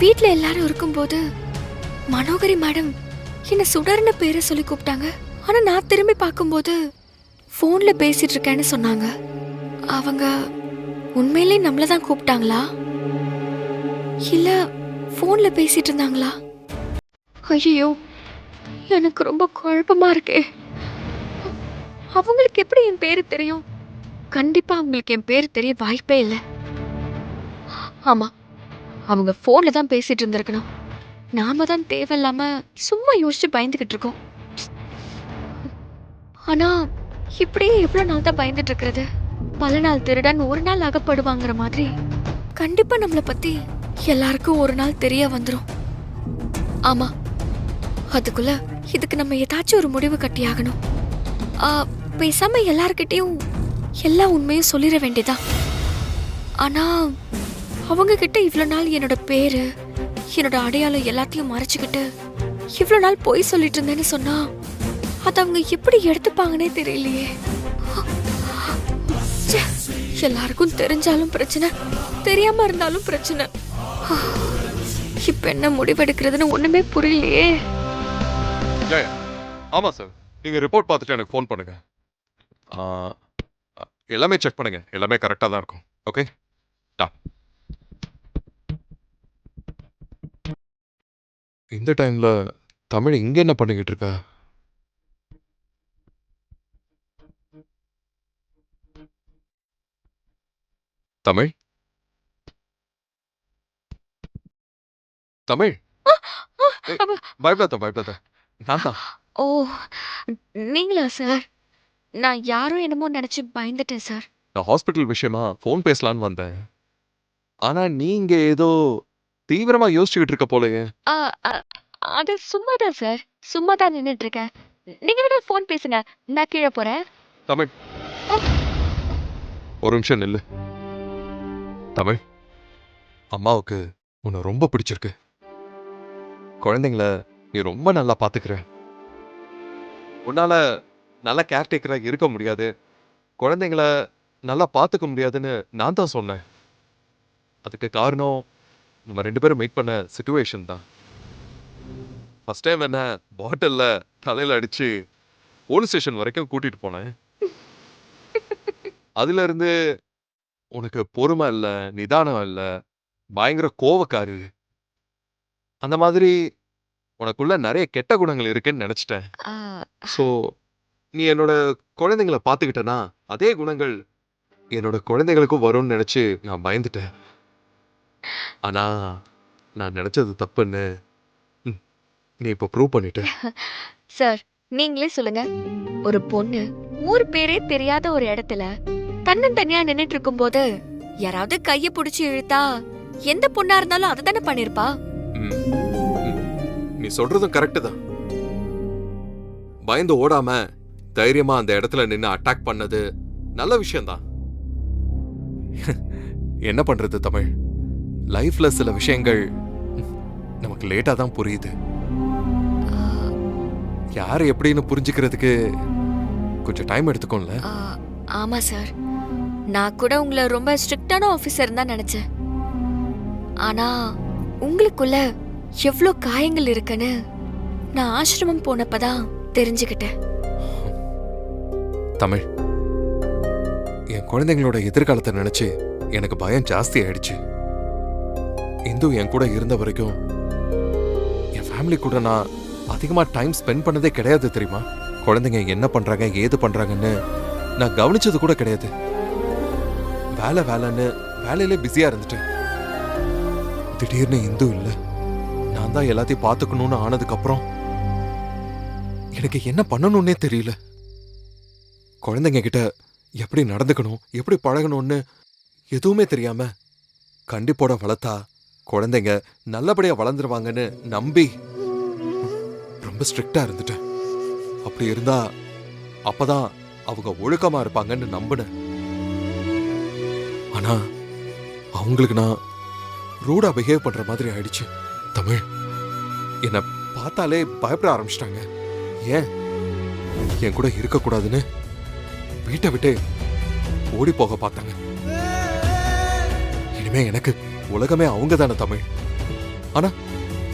வீட்ல எல்லாரும் இருக்கும்போது மனோகரி மேடம் என்ன சுடர்னு பேரை சொல்லி கூப்பிட்டாங்க. ஆனா நான் திரும்பி பார்க்கும்போது போன்ல பேசிட்டு இருக்கேன்னு சொன்னாங்க. அவங்க உண்மையிலே நம்மள தான் கூப்பிட்டாங்களா இல்ல போன்ல பேசிட்டு இருந்தாங்களா? ஐயோ, எனக்கு ரொம்ப குழப்பமா இருக்கே. அவங்களுக்கு எப்படி என் பேரு தெரியும்? கண்டிப்பா அவங்களுக்கு என் பேரு தெரிய வாய்ப்பே இல்லை. ஆமா, அவங்க போன்ல தான் பேசிட்டு இருந்திருக்கணும். நாம தான் தேவையில்லாம சும்மா யோசிச்சு பயந்துகிட்டு இருக்கோம். ஆனா இப்படியே எவ்வளவு நாள் தான் பயந்துட்டு இருக்கிறது? பல நாள் திருடன் ஒரு நாள் அகப்படுவாங்கிற மாதிரி கண்டிப்பா நம்மளை பத்தி எல்லாருக்கும் ஒரு நாள் தெரிய வந்துரும். ஆமா, அதுக்குள்ள இதுக்கு நம்ம ஏதாச்சும் ஒரு முடிவு கட்டியாகணும். பேசாம எல்லார்கிட்டயும் எல்லா உண்மையும் சொல்லிட வேண்டியதா. ஆனா அவங்க கிட்ட இவ்வளவு நாள் என்னோட பேரு என்னோட அடையாளம் எல்லாத்தையும் மறைச்சுக்கிட்டு இவ்வளவு நாள் போய் சொல்லிட்டு இருந்தேன்னு சொன்னா அது அவங்க எப்படி எடுத்துப்பாங்கன்னே தெரியலையே. ச்சே, எல்லாருக்கும் தெரிஞ்சாலும் பிரச்சனை, தெரியாம இருந்தாலும் பிரச்சனை. இப்ப என்ன முடிவெடுக்கிறதுன்னு ஒண்ணுமே புரியலையே. ஆமாம் சார், நீங்கள் ரிப்போர்ட் பார்த்துட்டு எனக்கு ஃபோன் பண்ணுங்க. எல்லாமே செக் பண்ணுங்க, எல்லாமே கரெக்டாக தான் இருக்கும். ஓகே, டா. இந்த டைமில் தமிழ் இங்கே என்ன பண்ணிக்கிட்டு இருக்கா? தமிழ் தமிழ் பயப்படாத பயப்படாத, நான் தான். ஓ, நீங்களா சார்? நான் யாரும் என்னமோ நினைச்சு பயந்துட்டேன் சார். நான் ஹாஸ்பிட்டல் விஷயமா ஃபோன் பேசலான்னு வந்தேன். ஆனால் நீங்க ஏதோ தீவிரமாக யோசிச்சுக்கிட்டு இருக்க போலயே. ஆ, அ, அது சும்மாதான் சார். சும்மா தான் நின்னுட்டு இருக்கேன். நீங்க வேணா ஃபோன் பேசுங்க, நான் கீழே போறேன். தமிழ், ஒரு நிமிஷம் நில்லு. தமிழ், அம்மாவுக்கு உன்னை ரொம்ப பிடிச்சிருக்கு. குழந்தைங்கள நீ ரொம்ப நல்லா பாத்துக்கிற. உன்னால நல்ல கேர்டேக்கரா இருக்க முடியாது, குழந்தைங்கள நல்லா பாத்துக்க முடியாதுன்னு நான் தான் சொன்னேன். அதுக்கு காரணம் நம்ம 2 பேரும் மீட் பண்ண சிச்சுவேஷன் தான். ஃபர்ஸ்ட் டைம் என்ன பாட்டில்ல தலையில அடிச்சு போலீஸ் ஸ்டேஷன் வரைக்கும் கூட்டிட்டு போனேன். அதுல இருந்து உனக்கு பொறுமை இல்ல, நிதானம் இல்ல, பயங்கர கோவக்காரு. அந்த மாதிரி உனக்குள்ள நிறைய கெட்ட குணங்கள் இருக்குன்னு நினைச்சிட்டேன். ஆ, ஸோ நீ என்னோட குழந்தைங்கள பார்த்துக்கிட்டனா அதே குணங்கள் என்னோட குழந்தைகளுக்கும் வரும்னு நினைச்சு நான் பயந்துட்டேன். ஆனா நான் நினைச்சது தப்புன்னு ம், நீ இப்போ ப்ரூவ் பண்ணிட்ட. சார், நீங்களே சொல்லுங்க. ஒரு பொண்ணு ஊர் பேரே தெரியாத ஒரு இடத்துல தன்னந்தனியா நின்னுட்டு இருக்கும்போது யாராவது கைய புடிச்சு இழுத்தா எந்த பொண்ணா இருந்தாலும் அதை தானே பண்ணிருப்பா. ம், ம். நீ சொல்றதும் கரெக்டு தான். பயந்து ஓடாம தைரியமா அந்த இடத்துல நின்று அட்டாக் பண்ணது நல்ல விஷயம்தான். என்ன பண்றது தமிழ், லைஃப்ல சில விஷயங்கள் நமக்கு லேட்டா தான் புரியுது. யார் எப்படின்னு புரிஞ்சுக்கிறதுக்கு கொஞ்சம் டைம் எடுத்துக்கோம்ல. ஆமா சார், நான் கூட உங்களை ரொம்ப ஸ்ட்ரிக்டான ஆபீசர் தான் நினைச்சேன். ஆனா உங்களுக்குள்ள எவ்வளோ காயங்கள் இருக்குன்னு நான் ஆசிரமம் போனப்பதான் தெரிஞ்சுக்கிட்டேன். தமிழ், என் குழந்தைங்களோட எதிர்காலத்தை நினைச்சு எனக்கு பயம் ஜாஸ்தி ஆயிடுச்சு. இந்து என் கூட இருந்த வரைக்கும் என் ஃபேமிலி கூட நான் அதிகமா டைம் ஸ்பெண்ட் பண்ணதே கிடையாது தெரியுமா? குழந்தைங்க என்ன பண்றாங்க ஏது பண்றாங்கன்னு நான் கவனிச்சது கூட கிடையாது. வேலை வேலைன்னு வேலையிலே பிஸியா இருந்துட்டேன். திடீர்னு இந்து இல்லை, நான் தான் எல்லாத்தையும் பார்த்துக்கணும்னு ஆனதுக்கு அப்புறம் எனக்கு என்ன பண்ணணும்னே தெரியல. குழந்தைங்க கிட்ட எப்படி நடந்துக்கணும் எப்படி பழகணும்னு எதுவுமே தெரியாம கண்டிப்போட வளர்த்தா குழந்தைங்க நல்லபடியா வளர்ந்துருவாங்கன்னு நம்பி ரொம்ப ஸ்ட்ரிக்டா இருந்துட்டேன். அப்படி இருந்தா அப்பதான் அவங்க ஒழுக்கமா இருப்பாங்கன்னு நம்பினேன். ஆனா அவங்களுக்கு நான் ரூடா பிஹேவ் பண்ற மாதிரி ஆயிடுச்சு. தமிழ், என்னை பார்த்தாலே பயப்பட ஆரம்பிச்சிட்டாங்க. ஏன் என் கூட இருக்கக்கூடாதுன்னு வீட்டை விட்டு ஓடி போக பார்த்தாங்க. இனிமே எனக்கு உலகமே அவங்க தானே தமிழ். ஆனா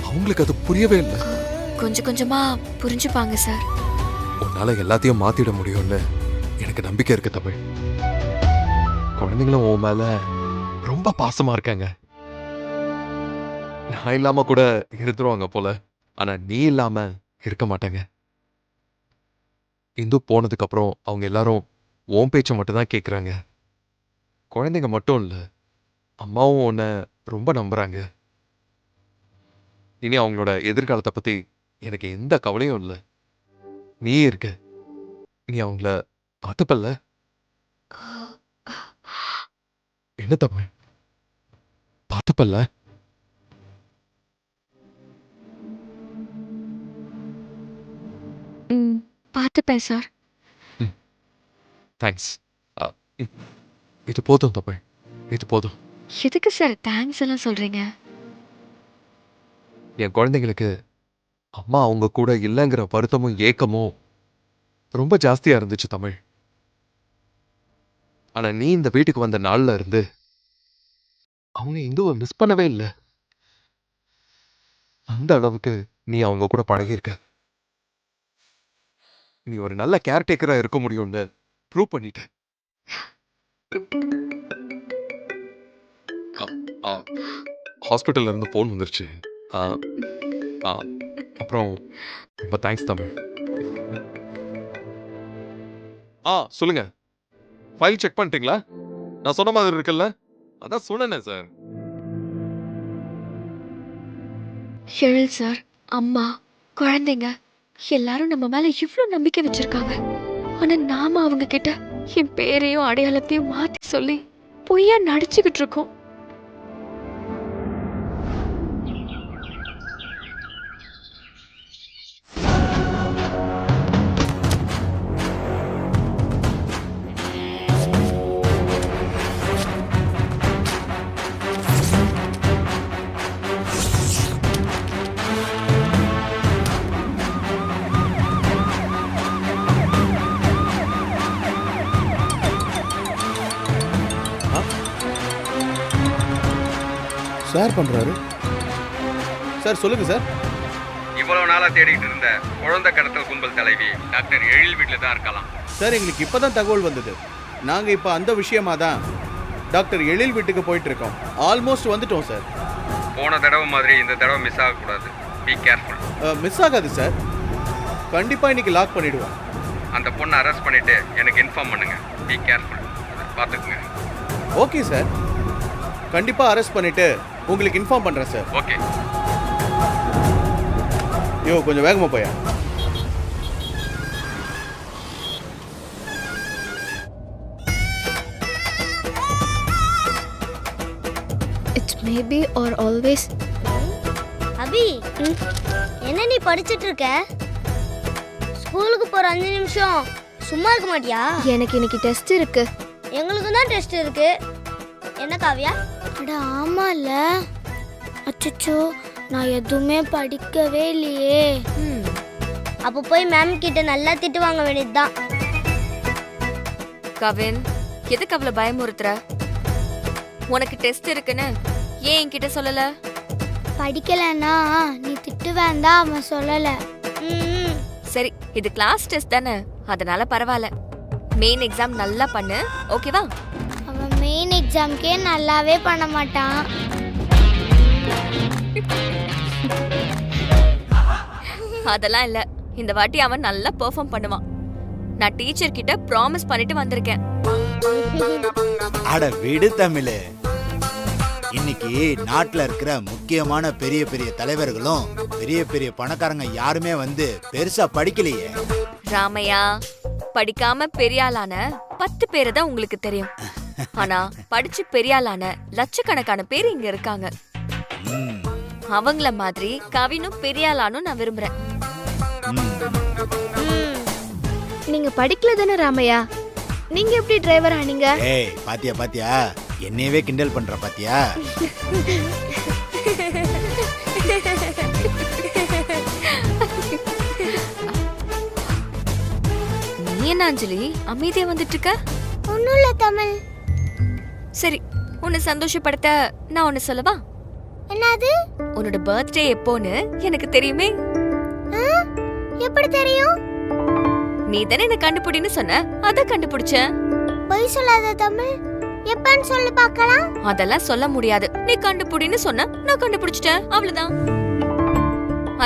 அவங்களுக்கு அது புரியவே இல்லை. கொஞ்சம் கொஞ்சமா புரிஞ்சுப்பாங்க சார். உன்னால எல்லாத்தையும் மாத்திட முடியும்னு எனக்கு நம்பிக்கை இருக்கு தமிழ். குழந்தைங்களும் உன் மேல ரொம்ப பாசமா இருக்காங்க. நான் இல்லாம கூட இருந்துருவாங்க போல, ஆனா நீ இல்லாம இருக்க மாட்டாங்க. இந்து போனதுக்கு அப்புறம் அவங்க எல்லாரும் உன் பேச்ச மட்டும் தான் கேக்குறாங்க. குழந்தைங்க மட்டும் இல்ல, அம்மாவும் உன்னை ரொம்ப நம்புறாங்க. இனி அவங்களோட எதிர்காலத்தை பத்தி எனக்கு எந்த கவலையும் இல்லை. நீ இருக்க, நீ அவங்கள பார்த்துப்பல்ல? என்ன தமிழ், பார்த்துப்பல்ல? பார்த்துப்பேன் சார். தேங்க்ஸ். இது போதும் தமிழ், இது போதும். எதுக்கு சார் தேங்க்ஸ் எல்லாம் சொல்றீங்க? என் குழந்தைங்களுக்கு அம்மா அவங்க கூட இல்லைங்கிற வருத்தமும் ஏக்கமும் ரொம்ப ஜாஸ்தியா இருந்துச்சு தமிழ். ஆனா நீ இந்த வீட்டுக்கு வந்த நாள்ல இருந்து அவங்க இந்துவை மிஸ் பண்ணவே இல்லை. அந்த அளவுக்கு நீ அவங்க கூட பழகியிருக்க. நீ ஒரு நல்ல கேர்டேக்கரா இருக்க முடியும்னு ப்ரூவ் பண்ணிட்ட. ஹாஸ்பிட்டல்ல இருந்து ஃபோன் வந்துருச்சு. ஆ, ஆ, அப்புறம் ரொம்ப தேங்க்ஸ் தமிழ். சொல்லுங்க. ஃபைல் செக் பண்ணிட்டீங்களா? நான் சொன்ன மாதிரி இருக்குல்ல? அதான் சொன்னேனே சார். எழில் சார், அம்மா, குழந்தைங்க எல்லாரும் நம்ம மேல இவ்ளோ நம்பிக்கை வச்சிருக்காங்க. ஆனா நாம அவங்க கிட்ட என் பேரையும் அடையாளத்தையும் மாத்தி சொல்லி பொய்யா நடிச்சுக்கிட்டு இருக்கோம். சார் பண்றாரு. சார் சொல்லுங்க சார். இவ்வளவு நாளா தேடிட்டு இருந்த குழந்தை கடத்தல் கும்பல் தலைவி டாக்டர் எழில் வீட்டில் தான் இருக்கலாம். சார் எங்களுக்கு இப்பதான் தகவல் வந்தது. நாங்க இப்ப அந்த விஷயமா தான் டாக்டர் எழில் வீட்டுக்கு போயிட்டு இருக்கோம். ஆல்மோஸ்ட் வந்துட்டோம் சார். போன தடவை மாதிரி இந்த தடவை மிஸ் ஆகக்கூடாது. Be careful. மிஸ் ஆகாது சார். கண்டிப்பா இன்னைக்கு லாக் பண்ணிடுவோம். அந்த பொண்ணை அரெஸ்ட் பண்ணிட்டு எனக்கு இன்ஃபார்ம் பண்ணுங்க. Be careful. பார்த்துக்குங்க. ஓகே சார், கண்டிப்பா அரெஸ்ட் பண்ணிட்டு உங்களுக்கு இன்ஃபார்ம் பண்றேன் சார். ஓகே. யோ கொஞ்சம் வேகமா போயா. It's maybe or always. Abhi, என்ன நீ படிச்சிட்டு இருக்க? ஸ்கூலுக்கு போற 5 நிமிஷம் சும்மா இருக்க மாட்டியா? எனக்கு இன்னைக்கு டெஸ்ட் இருக்கு. எங்களுக்கு தான் டெஸ்ட் இருக்கு. என்ன காவியா? அட ஆமால. அச்சச்சோ, நான் எதுவுமே படிக்கவே இல்லையே. அப்ப போய் மேம் கிட்ட நல்லா திட்டு வாங்க வேண்டியதுதான். கவின், எதுக்கு அவளை பயமுறுத்துற? உனக்கு டெஸ்ட் இருக்குன்னு ஏன் என்கிட்ட சொல்லல? படிக்கலன்னா நீ திட்டு வேண்டாம் அவன் சொல்லல. சரி, இது கிளாஸ் டெஸ்ட் தானே, அதனால பரவாயில்ல. மெயின் எக்ஸாம் நல்லா பண்ணு, ஓகேவா? அவன் மெயின் எக்ஸாம்க்கே நல்லாவே பண்ண மாட்டான். அதெல்லாம் இல்ல, இந்த வாட்டி அவன் நல்லா பெர்ஃபார்ம் பண்ணுவான். நான் டீச்சர் கிட்ட ப்ராமிஸ் பண்ணிட்டு வந்திருக்கேன். அட விடு தமிழ். இன்னைக்கு நாட்டுல இருக்கிற முக்கியமான பெரிய பெரிய தலைவர்களும் பெரிய பெரிய பணக்காரங்க யாருமே வந்து பெருசா படிக்கலையே. ராமையா, படிக்காம பெரியாளான 10 பேரை தான் உங்களுக்கு தெரியும். ஆனா படிச்சு பெரியாளான லட்சக்கணக்கான பேர் இங்க இருக்காங்க. அவங்கள மாதிரி கவினும் பெரியாளானும் நான் விரும்புறேன். நீங்க படிக்கல தானே ராமையா? நீங்க எப்படி டிரைவர் ஆனீங்க? ஏய் பாத்தியா பாத்தியா, என்னையவே கிண்டல் பண்ற பாத்தியா? நீ என்ன அஞ்சலி அமைதியா வந்துட்டு இருக்க? ஒண்ணும் இல்ல தமிழ். சரி, உன்னை சந்தோஷப்படுத்த நான் ஒன்னு சொல்லவா? என்னது? உன்னோட பர்த்டே எப்போன்னு எனக்கு தெரியுமே. ஆ? எப்படி தெரியும்? நீ தானே என்ன கண்டுபிடின்னு சொன்ன, அத கண்டுபிடிச்சேன். பொய் சொல்லாத தமிழ். எப்பன்னு சொல்லு பார்க்கலாம். அதெல்லாம் சொல்ல முடியாது. நீ கண்டுபிடின்னு சொன்ன, நான் கண்டுபிடிச்சிட்டேன், அவ்வளவுதான்.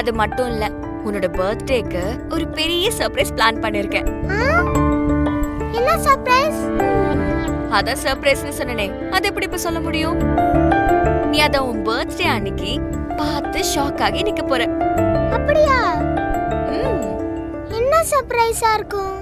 அது மட்டும் இல்ல, உன்னோட பர்த்டேக்கு ஒரு பெரிய சர்ப்ரைஸ் பிளான் பண்ணிருக்கேன். என்ன சர்ப்ரைஸ்? அதான் சர்ப்ரைஸ்னு சொன்னனே, அது எப்படி இப்ப சொல்ல முடியும்? நீ அத உன் பர்த்டே அன்னைக்கு பார்த்து ஷாக் ஆகி நிக்க போற. அப்படியா? ம். என்ன சர்ப்ரைஸா இருக்கும்?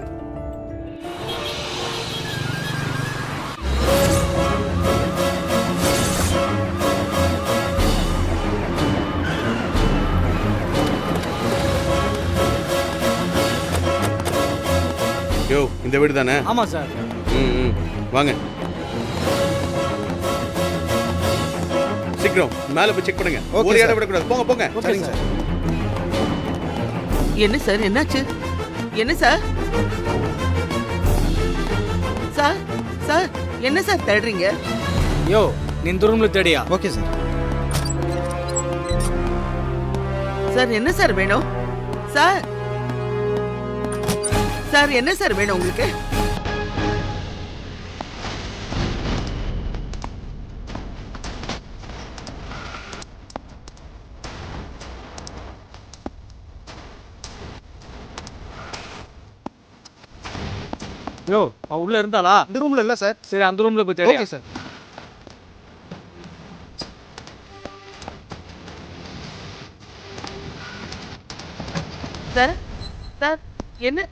யோ, இந்த வீடு தானே? ஆமா சார். ம், வாங்க. சீக்கிரம் மேல போய் செக் பண்ணுங்க. Okay, ஒரு sir. இடம் விடக்கூடாது. போங்க போங்க. சரிங்க சார். என்ன சார், என்னாச்சு? என்ன சார்? சார் சார் என்ன சார் தேடுறீங்க? யோ, நீ இந்த ரூம்ல தேடியா? Okay sir. சார் என்ன சார் வேணும்? சார் சார் என்ன சார் வேணும் உங்களுக்கு? யோ, அவ உள்ள இருந்தாளா? இந்த ரூம்ல இல்ல சார். சரி, அந்த ரூம்ல போய் தேடியா? Okay sir. சார் சார் என்ன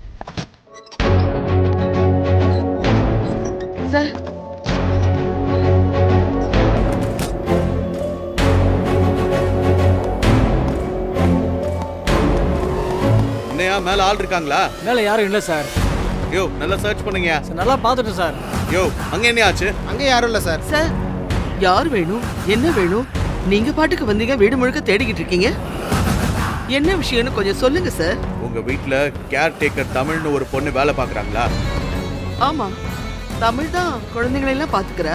சார்? என்னையா மேல ஆள் இருக்காங்களா? மேல யாரும் இல்ல சார். யோ, நல்லா சர்ச் பண்ணுங்க. சார், நல்லா பார்த்துட்டேன் சார். யோ, அங்க என்ன ஆச்சு? அங்க யாரும் இல்ல சார். சார் யார் வேணும்? என்ன வேணும்? நீங்க பாட்டுக்கு வந்தீங்க, வீடு முழுக்க தேடிக்கிட்டு இருக்கீங்க. என்ன விஷயம்னு கொஞ்சம் சொல்லுங்க சார். உங்க வீட்ல கேர் டேக்கர் தமிழ்னு ஒரு பொண்ணு வேலை பாக்குறாங்களா? ஆமா, தமிழ் தான் குழந்தைங்களை எல்லாம் பாத்துக்கிறா.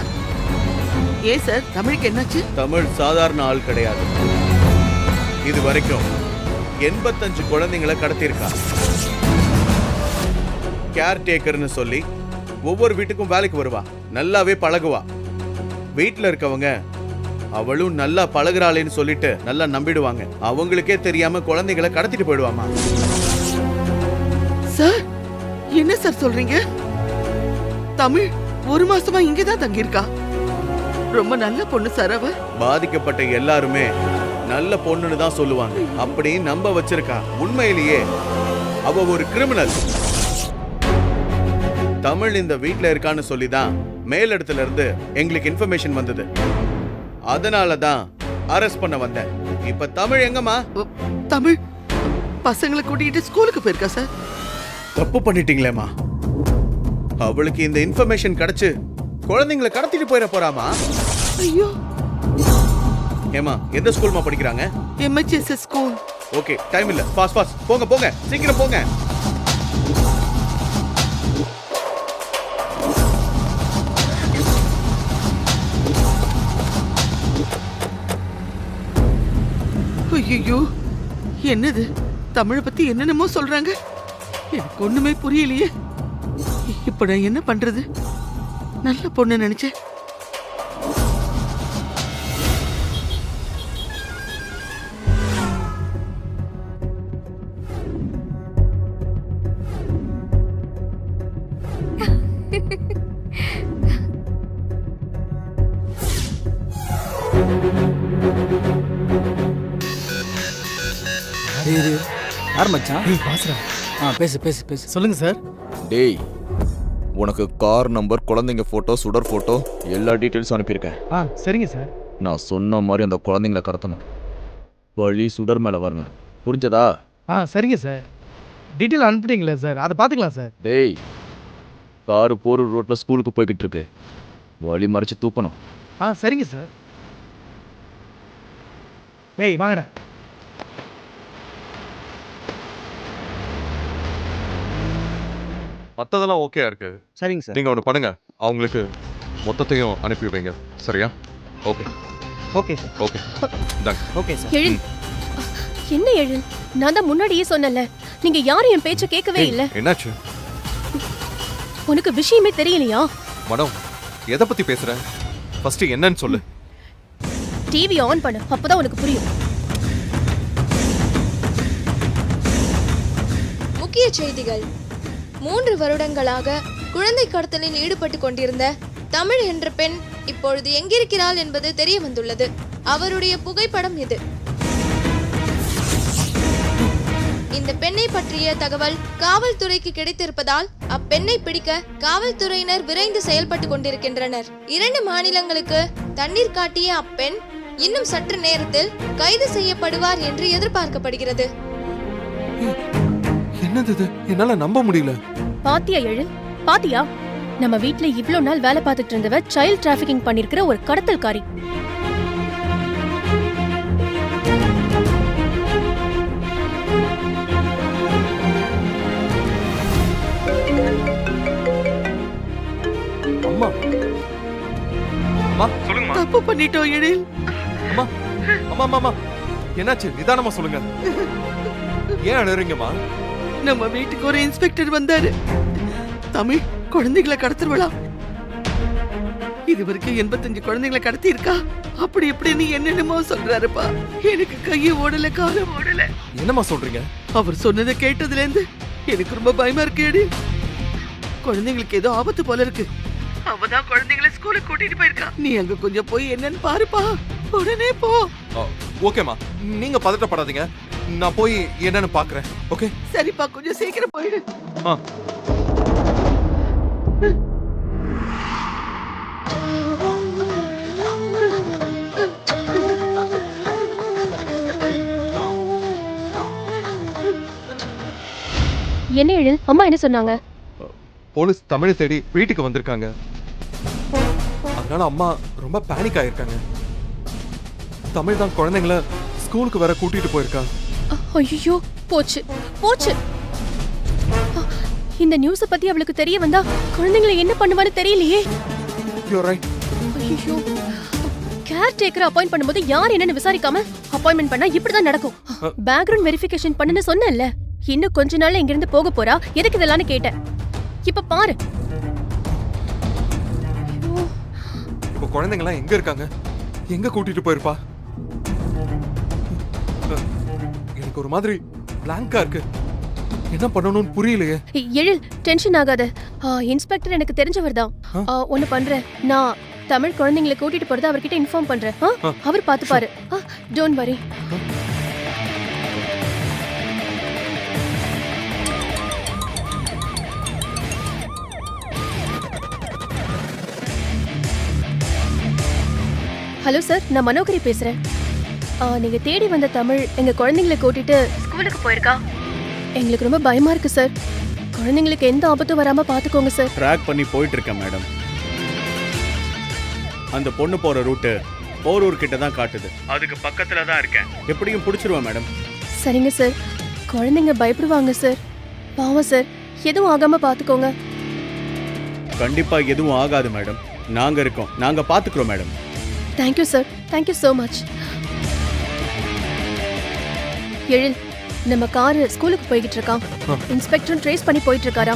ஏன் சார், தமிழுக்கு என்னாச்சு? தமிழ் சாதாரண ஆள் கிடையாது. இது வரைக்கும் 85 குழந்தைங்களை கடத்தியிருக்கா. கேர் டேக்கர்னு சொல்லி ஒவ்வொரு வீட்டுக்கும் வேலைக்கு வருவா. நல்லாவே பழகுவா. வீட்டுல இருக்கவங்க அவளும் நல்லா பழகுறாளேன்னு சொல்லிட்டு நல்லா நம்பிடுவாங்க. அவங்களுக்கே தெரியாம குழந்தைகளை கடத்திட்டு போயிடுவாமா. சார் என்ன சார் சொல்றீங்க? தமிழ் 1 மாசமா இங்கதான் தங்கியிருக்கா. ரொம்ப நல்ல பொண்ணு சார் அவ. பாதிக்கப்பட்ட எல்லாருமே நல்ல பொண்ணுன்னு தான் சொல்லுவாங்க. அப்படி நம்ப வச்சிருக்கா. உண்மையிலேயே அவ ஒரு கிரிமினல். தமிழ் இந்த வீட்ல இருக்கான்னு சொல்லிதான் மேலிடத்துல இருந்து எங்களுக்கு இன்ஃபர்மேஷன் வந்தது. அதனால தான் அரெஸ்ட் பண்ண வந்தேன். இப்ப தமிழ் எங்கம்மா? தமிழ் பசங்களை கூட்டிட்டு ஸ்கூலுக்கு போயிருக்கா சார். தப்பு பண்ணிட்டீங்களேம்மா. அவளுக்கு இந்த இன்ஃபர்மேஷன் கிடைச்சு குழந்தைங்களை கடத்திட்டு போயிட போறாமா? ஐயோ. ஏமா, எந்த ஸ்கூல்மா படிக்கிறாங்க? MHSS school. ஓகே, டைம் இல்ல. ஃபாஸ்ட் ஃபாஸ்ட் போங்க போங்க, சீக்கிரம் போங்க. ஐயோ, என்னது? தமிழை பத்தி என்னென்னமோ சொல்றாங்க. எனக்கு ஒண்ணுமே புரியலையே. இப்ப நான் என்ன பண்றது? நல்ல பொண்ணு நினைச்சேன். யார் மச்சான்? பாஸ்ரா. பேசு பேசு பேசு. சொல்லுங்க சார். டேய், உனக்கு கார் நம்பர், குழந்தைங்க ஃபோட்டோ, சுடர் ஃபோட்டோ எல்லா டீட்டெயில்ஸும் அனுப்பியிருக்கேன். சரிங்க சார். நான் சொன்ன மாதிரி அந்த குழந்தைங்கள கடத்தணும். வழி சுடர் மேலே வரணும். புரிஞ்சதா? சரிங்க சார். Detail அனுப்பிட்டீங்களா sir? அதை பார்த்துக்கலாம் சார். டேய், காரு போரூர் ரோட்டில் ஸ்கூலுக்கு போய்கிட்டு இருக்கு. வழி மறைச்சு தூக்கணும். சரிங்க சார். ஏய், வாங்கடா. மற்றதெல்லாம் ஓகே இருக்கு. சரிங்க சார். நீங்க ஒன்று பண்ணுங்க, அவங்களுக்கு மொத்தத்தையும் அனுப்பி வைங்க. சரியா? ஓகே. Okay sir. ஓகே இந்தாங்க. Okay sir. எழில் என்ன எழில், நான் தான் முன்னாடியே சொன்னல, நீங்க யாரும் என் பேச்ச கேட்கவே இல்ல. என்னாச்சு உனக்கு விஷயமே தெரியலையா? மேடம்? எதை பத்தி பேசுற? ஃபர்ஸ்ட் என்னன்னு சொல்லு. டிவி ஆன் பண்ணு, அப்பதான் உனக்கு புரியும். முக்கிய செய்திகள். 3 வருடங்களாக குழந்தை கடத்தலில் ஈடுபட்டு கொண்டிருந்த தமிழ் என்ற பெண் இப்பொழுது எங்கிருக்கிறாள் என்பது தெரிய வந்துள்ளது. அவருடைய புகைப்படம் இது. இந்த பெண்ணை பற்றிய தகவல் காவல்துறைக்கு கிடைத்திருப்பதால் அப்பெண்ணை பிடிக்க காவல்துறையினர் விரைந்து செயல்பட்டு கொண்டிருக்கின்றனர். 2 மாநிலங்களுக்கு தண்ணீர் காட்டிய அப்பெண் இன்னும் சற்று நேரத்தில் கைது செய்யப்படுவார் என்று எதிர்பார்க்கப்படுகிறது. என்னது இது? என்னால நம்ப முடியல. பாத்தியா எழில், பாத்தியா? நம்ம வீட்ல இவ்ளோ நாள் வேலை பார்த்துட்டு இருந்தவ சைல்ட் டிராஃபிக்கிங் பண்ணிருக்கிற ஒரு கடத்தல்காரி. அம்மா அம்மா சொல்லுங்கம்மா. தப்பு பண்ணிட்டோம் எழில். அம்மா அம்மா அம்மா அம்மா என்னாச்சு? நிதானமா சொல்லுங்க. ஏன் அழறீங்கம்மா? நம்ம வீட்டுக்கு ஒரு இன்ஸ்பெக்டர் வந்தாரு. தமிழ் குழந்தைகளை கடத்துருவளா? இது வரைக்கும் 85 குழந்தைகளை கடத்தி இருக்கா. அப்படி இப்படின்னு என்னென்னமோ சொல்றாருப்பா. எனக்கு கையை ஓடல, காலம் ஓடல. என்னம்மா சொல்றீங்க? அவர் சொன்னதை கேட்டதுல இருந்து எனக்கு ரொம்ப பயமா இருக்கு எழில். குழந்தைங்களுக்கு ஏதோ ஆபத்து போல இருக்கு. அவதான் குழந்தைகளை ஸ்கூலுக்கு கூட்டிட்டு போயிருக்கா. நீ அங்க கொஞ்சம் போய் என்னன்னு பாருப்பா. உடனே போ. ஓகேம்மா, நீங்க பதட்டப்படாதீங்க. நான் போய் என்னன்னு பாக்குறேன். ஓகே சரிப்பா, கொஞ்சம் சீக்கிரம் போயிடு. ஆ. என்ன எழில், அம்மா என்ன சொன்னாங்க? போலீஸ் தமிழை தேடி வீட்டுக்கு வந்திருக்காங்க. அதனால அம்மா ரொம்ப பேனிக் ஆயிருக்காங்க. தமிழ் தான் குழந்தைங்கள ஸ்கூலுக்கு வர கூட்டிட்டு போயிருக்கா. ஐயோ, போச்சு போச்சு. இந்த நியூஸ பத்தி அவளுக்கு தெரிய வந்தா குழந்தைங்களை என்ன பண்ணுவான்னு தெரியலையே. You're right. ஐயோ, கேர் டேக்கர் அப்பாயிண்ட் பண்ணும்போது யார் என்னன்னு விசாரிக்காம அப்பாயின்மெண்ட் பண்ணா இப்படிதான் நடக்கும். பேக்ரவுண்ட் வெரிஃபிகேஷன் பண்ணுன்னு சொன்னேன்ல. இன்னும் கொஞ்ச நாள்ல இங்க இருந்து போக போறா. எதுக்கு இதெல்லாம் கேட்டேன். இப்ப பாரு. இப்போ குழந்தைங்கலாம் எங்க இருக்காங்க? எங்க கூட்டிட்டு போயிருப்பா? எனக்கு ஒரு மாதிரி பிளாங்கா இருக்கு. என்ன பண்ணணும்னு புரியலையே. எழில், டென்ஷன் ஆகாத. இன்ஸ்பெக்டர் எனக்கு தெரிஞ்சவர் தான். ஒன்னு பண்றேன், நான் தமிழ் குழந்தைங்களை கூட்டிட்டு போறத அவர்கிட்ட இன்ஃபார்ம் பண்றேன். அவர் பாத்துப்பாரு. Don't worry. ஹலோ சார், நான் மனோகரி பேசுறேன். நீங்க தேடி வந்த தமிழ் எங்க குழந்தைங்களை கூட்டிட்டு ஸ்கூலுக்கு போயிருக்கா. எங்களுக்கு ரொம்ப பயமா இருக்கு சார். குழந்தைங்களுக்கு எந்த ஆபத்தும் வராம பாத்துக்கோங்க சார். ட்ராக் பண்ணி போயிட்டு இருக்கேன் மேடம். அந்த பொண்ணு போற ரூட்டு போரூர் கிட்ட தான் காட்டுது. அதுக்கு பக்கத்துல தான் இருக்கேன். எப்படியும் பிடிச்சிருவேன் மேடம். சரிங்க சார். குழந்தைங்க பயப்படுவாங்க சார். பாவம் சார். எதுவும் ஆகாம பாத்துக்கோங்க. கண்டிப்பா எதுவும் ஆகாது மேடம். நாங்க இருக்கோம். நாங்க பாத்துக்கிறோம் madam. Thank you sir. Thank you so much. Ezhil, நம்ம கார் ஸ்கூலுக்கு போய்கிட்டு இருக்கான். இன்ஸ்பெக்டரும் ட்ரேஸ் பண்ணி போயிட்டு இருக்காரா.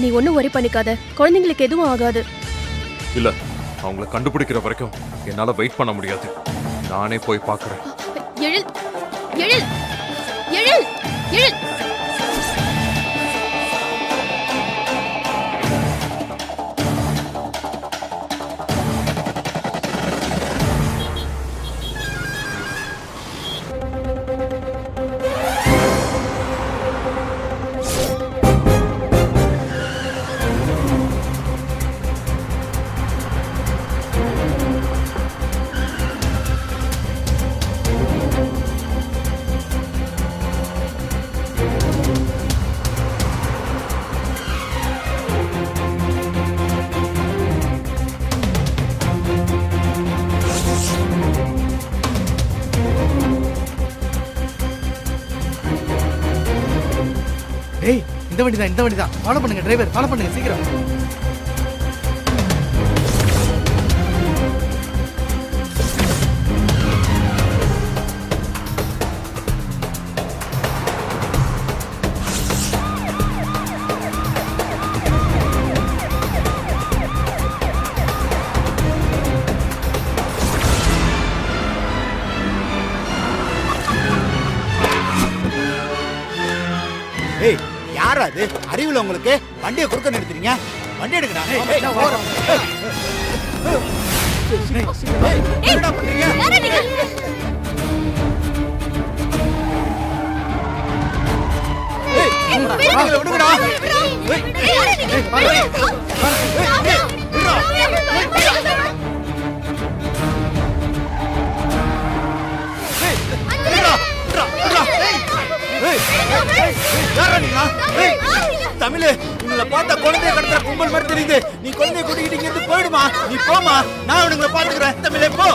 நீ ஒன்னும் worry பண்ணிக்காத. குழந்தைங்களுக்கு எதுவும் ஆகாது. இல்ல, அவங்கள கண்டுபிடிக்கிற வரைக்கும் என்னால வெயிட் பண்ண முடியாது. நானே போய் பார்க்கறேன். எழில், எழில், எழில், எழில். ஏய், இந்த வண்டி தான். ஃபாலோ பண்ணுங்க டிரைவர், ஃபாலோ பண்ணுங்க சீக்கிரம். யாரா அது? அறிவுல உங்களுக்கு? வண்டியை குறுக்க நிறுத்துறீங்க. வண்டி எடுக்கடா. என்னடா பண்றீங்க? விடுங்கடா. தமிழ், உங்களை பார்த்தா குழந்தைய கடத்துற கும்பல் மாதிரி தெரியுது. நீ குழந்தைய கூட்டிக்கிட்டு இங்க இருந்து போயிடுமா. நீ போமா, நான் அவனுங்களை பாத்துக்கிறேன். தமிழே போ.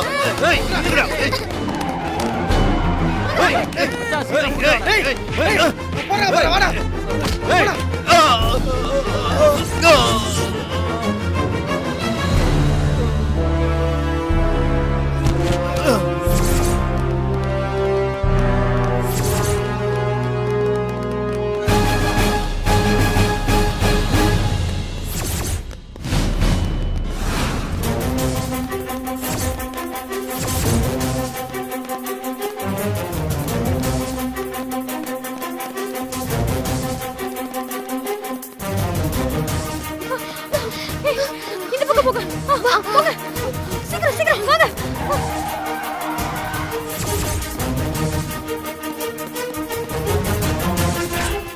இந்த பக்கம் போங்க.